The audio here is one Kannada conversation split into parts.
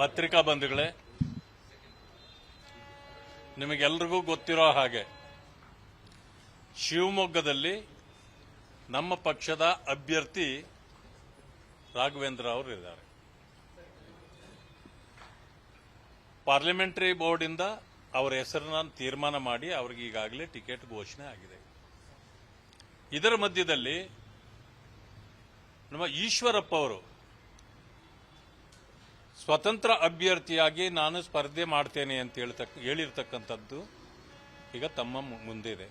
ಪತ್ರಿಕಾ ಬಂಧುಗಳೇ, ನಿಮಗೆಲ್ರಿಗೂ ಗೊತ್ತಿರೋ ಹಾಗೆ ಶಿವಮೊಗ್ಗದಲ್ಲಿ ನಮ್ಮ ಪಕ್ಷದ ಅಭ್ಯರ್ಥಿ ರಾಘವೇಂದ್ರ ಅವರು ಇದ್ದಾರೆ. ಪಾರ್ಲಿಮೆಂಟರಿ ಬೋರ್ಡ್ ಇಂದ ಅವರ ಹೆಸರನ್ನ ತೀರ್ಮಾನ ಮಾಡಿ ಅವರಿಗೆ ಈಗಾಗಲೇ ಟಿಕೆಟ್ ಘೋಷಣೆ ಆಗಿದೆ. ಇದರ ಮಧ್ಯದಲ್ಲಿ ನಮ್ಮ ಈಶ್ವರಪ್ಪ ಅವರು ಸ್ವತಂತ್ರ ಅಭ್ಯರ್ಥಿಯಾಗಿ ನಾನು ಸ್ಪರ್ಧೆ ಮಾಡ್ತೇನೆ ಅಂತ ಹೇಳಿರ್ತಕ್ಕಂಥದ್ದು ಈಗ ತಮ್ಮ ಮುಂದೆ ಇದೆ.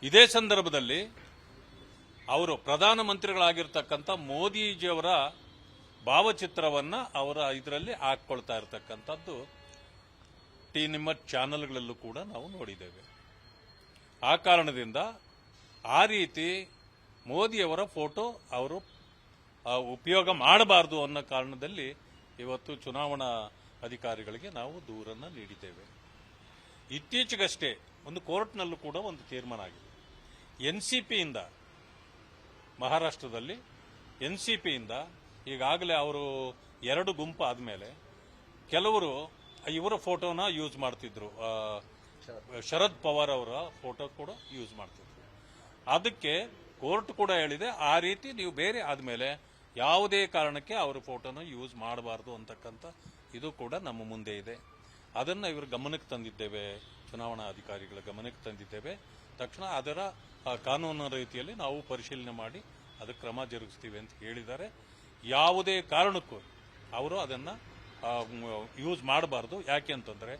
ಇದೇ ಸಂದರ್ಭದಲ್ಲಿ ಅವರು ಪ್ರಧಾನಮಂತ್ರಿಗಳಾಗಿರ್ತಕ್ಕಂಥ ಮೋದಿಜಿಯವರ ಭಾವಚಿತ್ರವನ್ನ ಅವರ ಇದರಲ್ಲಿ ಹಾಕೊಳ್ತಾ ಇರತಕ್ಕಂಥದ್ದು ನಿಮ್ಮ ಚಾನೆಲ್ಗಳಲ್ಲೂ ಕೂಡ ನಾವು ನೋಡಿದ್ದೇವೆ. ಆ ಕಾರಣದಿಂದ ಆ ರೀತಿ ಮೋದಿಯವರ ಫೋಟೋ ಅವರು ಉಪಯೋಗ ಮಾಡಬಾರದು ಅನ್ನೋ ಕಾರಣದಲ್ಲಿ ಇವತ್ತು ಚುನಾವಣಾ ಅಧಿಕಾರಿಗಳಿಗೆ ನಾವು ದೂರನ್ನು ನೀಡಿದ್ದೇವೆ. ಇತ್ತೀಚೆಗಷ್ಟೇ ಒಂದು ಕೋರ್ಟ್ನಲ್ಲೂ ಕೂಡ ಒಂದು ತೀರ್ಮಾನ ಆಗಿದೆ. ಎನ್ಸಿಪಿಯಿಂದ ಮಹಾರಾಷ್ಟ್ರದಲ್ಲಿ ಎನ್ಸಿಪಿಯಿಂದ ಈಗಾಗಲೇ ಅವರು 2 ಗುಂಪು ಆದಮೇಲೆ ಕೆಲವರು ಇವರ ಫೋಟೋನ ಯೂಸ್ ಮಾಡ್ತಿದ್ರು, ಶರದ್ ಪವಾರ್ ಅವರ ಫೋಟೋ ಕೂಡ ಯೂಸ್ ಮಾಡ್ತಿದ್ರು. ಅದಕ್ಕೆ ಕೋರ್ಟ್ ಕೂಡ ಹೇಳಿದೆ, ಆ ರೀತಿ ನೀವು ಬೇರೆ ಆದಮೇಲೆ ಯಾವುದೇ ಕಾರಣಕ್ಕೆ ಅವರ ಫೋಟೋನ ಯೂಸ್ ಮಾಡಬಾರ್ದು ಅಂತಕ್ಕಂಥ ಇದು ಕೂಡ ನಮ್ಮ ಮುಂದೆ ಇದೆ. ಅದನ್ನು ಇವರು ಗಮನಕ್ಕೆ ತಂದಿದ್ದೇವೆ, ಚುನಾವಣಾ ಅಧಿಕಾರಿಗಳ ಗಮನಕ್ಕೆ ತಂದಿದ್ದೇವೆ. ತಕ್ಷಣ ಅದರ ಕಾನೂನು ರೀತಿಯಲ್ಲಿ ನಾವು ಪರಿಶೀಲನೆ ಮಾಡಿ ಅದಕ್ಕೆ ಕ್ರಮ ಜರುಗಿಸ್ತೀವಿ ಅಂತ ಹೇಳಿದ್ದಾರೆ. ಯಾವುದೇ ಕಾರಣಕ್ಕೂ ಅವರು ಅದನ್ನು ಯೂಸ್ ಮಾಡಬಾರ್ದು. ಯಾಕೆ ಅಂತಂದರೆ,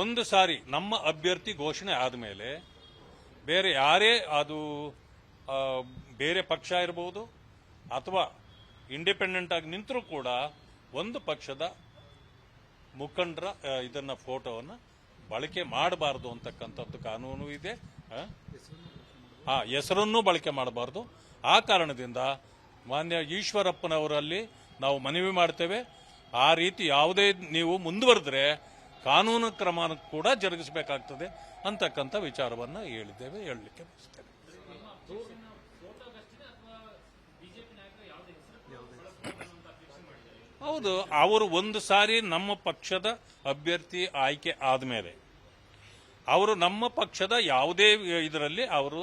ಒಂದು ಸಾರಿ ನಮ್ಮ ಅಭ್ಯರ್ಥಿ ಘೋಷಣೆ ಆದಮೇಲೆ ಬೇರೆ ಯಾರೇ ಅದು ಬೇರೆ ಪಕ್ಷ ಇರಬಹುದು ಅಥವಾ ಇಂಡಿಪೆಂಡೆಂಟ್ ಆಗಿ ನಿಂತರೂ ಕೂಡ ಒಂದು ಪಕ್ಷದ ಮುಖಂಡರ ಇದನ್ನ ಫೋಟೋವನ್ನು ಬಳಕೆ ಮಾಡಬಾರದು ಅಂತಕ್ಕಂಥದ್ದು ಕಾನೂನು ಇದೆ. ಹೆಸರನ್ನು ಬಳಕೆ ಮಾಡಬಾರದು. ಆ ಕಾರಣದಿಂದ ಮಾನ್ಯ ಈಶ್ವರಪ್ಪನವರಲ್ಲಿ ನಾವು ಮನವಿ ಮಾಡ್ತೇವೆ, ಆ ರೀತಿ ಯಾವುದೇ ನೀವು ಮುಂದುವರೆದ್ರೆ ಕಾನೂನು ಕ್ರಮ ಕೂಡ ಜರುಗಿಸಬೇಕಾಗ್ತದೆ ಅಂತಕ್ಕಂಥ ವಿಚಾರವನ್ನು ಹೇಳಲಿಕ್ಕೆ ಬಯಸ್ತೇವೆ. ಹೌದು, ಅವರು ಒಂದು ಸಾರಿ ನಮ್ಮ ಪಕ್ಷದ ಅಭ್ಯರ್ಥಿ ಆಯ್ಕೆ ಆದಮೇಲೆ ಅವರು ನಮ್ಮ ಪಕ್ಷದ ಯಾವುದೇ ಇದರಲ್ಲಿ ಅವರು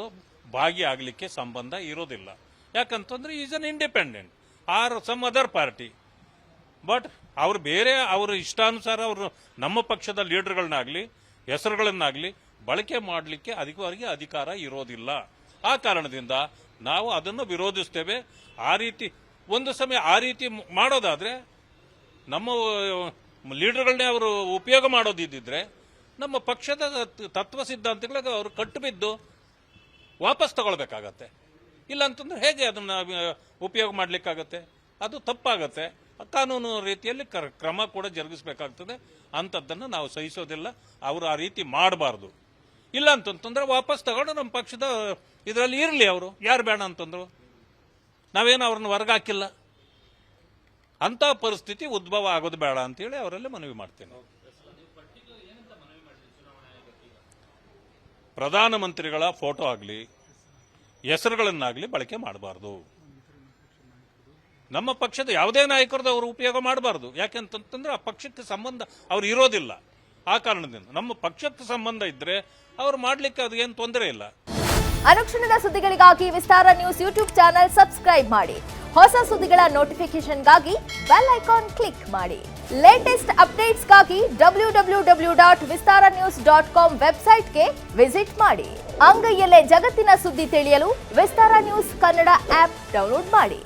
ಭಾಗಿಯಾಗಲಿಕ್ಕೆ ಸಂಬಂಧ ಇರೋದಿಲ್ಲ. ಯಾಕಂತಂದ್ರೆ is an independent or some other party. But ಅವರು ಬೇರೆ ಅವರ ಇಷ್ಟಾನುಸಾರ ಅವರು ನಮ್ಮ ಪಕ್ಷದ ಲೀಡರ್ಗಳನ್ನಾಗಲಿ ಹೆಸರುಗಳನ್ನಾಗಲಿ ಬಳಕೆ ಮಾಡಲಿಕ್ಕೆ ಅವರಿಗೆ ಅಧಿಕಾರ ಇರೋದಿಲ್ಲ. ಆ ಕಾರಣದಿಂದ ನಾವು ಅದನ್ನು ವಿರೋಧಿಸ್ತೇವೆ. ಆ ರೀತಿ ಒಂದು ಸಮಯ ಆ ರೀತಿ ಮಾಡೋದಾದ್ರೆ ನಮ್ಮ ಲೀಡರ್ಗಳನ್ನೇ ಅವರು ಉಪಯೋಗ ಮಾಡೋದಿದ್ದರೆ ನಮ್ಮ ಪಕ್ಷದ ತತ್ವ ಸಿದ್ಧಾಂತಗಳಿಗೆ ಅವರು ಕಟ್ಟುಬಿದ್ದು ವಾಪಸ್ ತಗೊಳ್ಬೇಕಾಗತ್ತೆ. ಇಲ್ಲ ಅಂತಂದ್ರೆ ಹೇಗೆ ಅದನ್ನ ಉಪಯೋಗ ಮಾಡಲಿಕ್ಕಾಗತ್ತೆ? ಅದು ತಪ್ಪಾಗತ್ತೆ. ಕಾನೂನು ರೀತಿಯಲ್ಲಿ ಕ್ರಮ ಕೂಡ ಜರುಗಿಸಬೇಕಾಗ್ತದೆ. ಅಂಥದ್ದನ್ನು ನಾವು ಸಹಿಸೋದಿಲ್ಲ. ಅವರು ಆ ರೀತಿ ಮಾಡಬಾರ್ದು. ಇಲ್ಲ ಅಂತಂದ್ರೆ ವಾಪಸ್ ತಗೊಂಡು ನಮ್ಮ ಪಕ್ಷದ ಇದರಲ್ಲಿ ಇರಲಿ. ಅವರು ಯಾರು ಬೇಡ ಅಂತಂದ್ರು ನಾವೇನು ಅವ್ರನ್ನ ಹೊರಗೆ ಹಾಕಿಲ್ಲ. ಅಂತ ಪರಿಸ್ಥಿತಿ ಉದ್ಭವ ಆಗೋದು ಬೇಡ ಅಂತೇಳಿ ಅವರಲ್ಲಿ ಮನವಿ ಮಾಡ್ತೇನೆ. ಪ್ರಧಾನಮಂತ್ರಿಗಳ ಫೋಟೋ ಆಗಲಿ ಹೆಸರುಗಳನ್ನಾಗಲಿ ಬಳಕೆ ಮಾಡಬಾರ್ದು. ನಮ್ಮ ಪಕ್ಷದ ಯಾವುದೇ ನಾಯಕರದ್ದು ಅವರು ಉಪಯೋಗ ಮಾಡಬಾರ್ದು. ಯಾಕೆಂತಂದ್ರೆ ಆ ಪಕ್ಷಕ್ಕೆ ಸಂಬಂಧ ಅವ್ರು ಇರೋದಿಲ್ಲ. ಆ ಕಾರಣದಿಂದ ನಮ್ಮ ಪಕ್ಷಕ್ಕೆ ಸಂಬಂಧ ಇದ್ರೆ ಅವ್ರು ಮಾಡ್ಲಿಕ್ಕೆ ಅದು ಏನು ತೊಂದರೆ ಇಲ್ಲ. ಅನುಕ್ಷಣದ ಸುದ್ದಿಗಳಿಗಾಗಿ ವಿಸ್ತಾರ ನ್ಯೂಸ್ ಯೂಟ್ಯೂಬ್ ಚಾನೆಲ್ ಸಬ್ಸ್ಕ್ರೈಬ್ ಮಾಡಿ. ಹೊಸ ಸುದ್ದಿಗಳ ನೋಟಿಫಿಕೇಶನ್ಗಾಗಿ ಬೆಲ್ ಐಕಾನ್ ಕ್ಲಿಕ್ ಮಾಡಿ. ಲೇಟೆಸ್ಟ್ ಅಪ್ಡೇಟ್ಸ್ಗಾಗಿ www.vistaranews.com ವೆಬ್ಸೈಟ್ಗೆ ವಿಸಿಟ್ ಮಾಡಿ. ಅಂಗೈಯಲ್ಲೇ ಜಗತ್ತಿನ ಸುದ್ದಿ ತಿಳಿಯಲು ವಿಸ್ತಾರ ನ್ಯೂಸ್ ಕನ್ನಡ ಆಪ್ ಡೌನ್ಲೋಡ್ ಮಾಡಿ.